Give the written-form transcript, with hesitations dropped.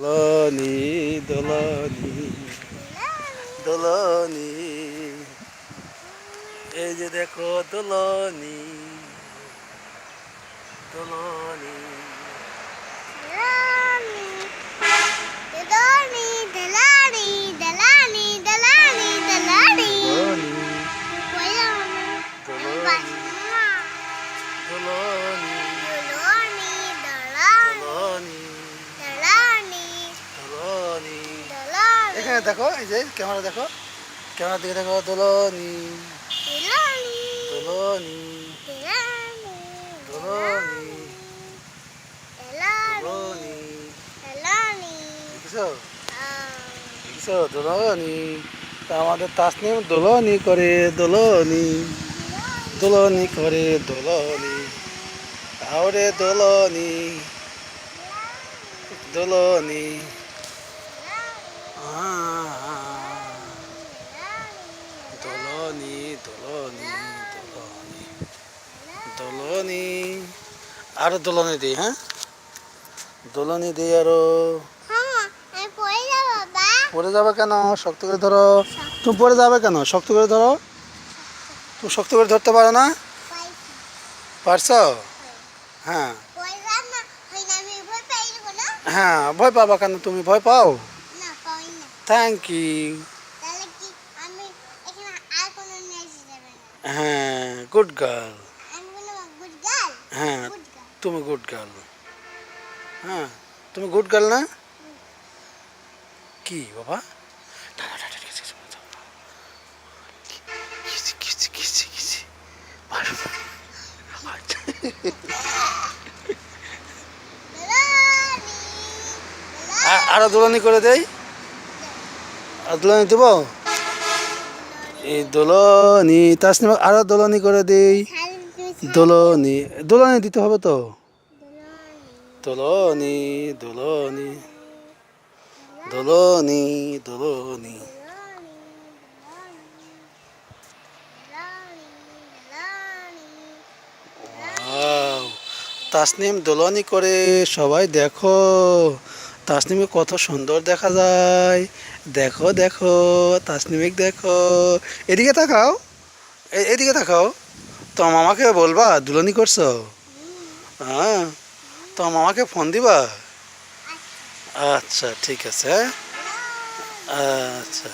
দোলনি দোলনি দোলনি, এই যে দেখো দোলনি দোলনি। এখানে দেখো, এই যে ক্যামেরা দেখো, ক্যামেরার দিকে দেখো, দোলনি দোলনি দোলনি দোলনি, দেখছো দেখছো দোলনি। তা আমাদের তাসনিম দোলনি করে, দোলনি দোলনি করে, দোলনি আরে দোলনি দোলনি। দোলনি দোলনি দোলনি দোলনি, আরো দোলনি দিই, হ্যাঁ দোলনি দিই আরো। পড়ে যাবে কেন, শক্ত করে ধরো। তুমি পড়ে যাবে কেন, শক্ত করে ধরো। তুমি শক্ত করে ধরতে পারো না? পারছো? হ্যাঁ হ্যাঁ, ভয় পাবা কেন, তুমি ভয় পাও? Thank you. হ্যাঁ, গুড গার্ল। হ্যাঁ, তুমি গুড গার্ল। হ্যাঁ, তুমি গুড গার্ল না? কি বাবা, আরো দোলনি করে দেই, আর দোলনি দেবো। এই দোলনি, তাসনিম আরো দোলনি করে দেই। দোলনি দোলনি দিতে হবে তো। দোলনি দোলনি দোলনি দোলনি। ওয়াও, তাসনিম দোলনি করে, সবাই দেখো তাসনিমকে কত সুন্দর দেখা যায়। দেখো দেখো তাসনিমিক দেখো, এদিকে তাকাও, এদিকে তাকাও। তো মামাকে বলবা দুলনি করছো? হ্যাঁ, তো মামাকে ফোন দিবা। আচ্ছা ঠিক আছে, হ্যাঁ আচ্ছা।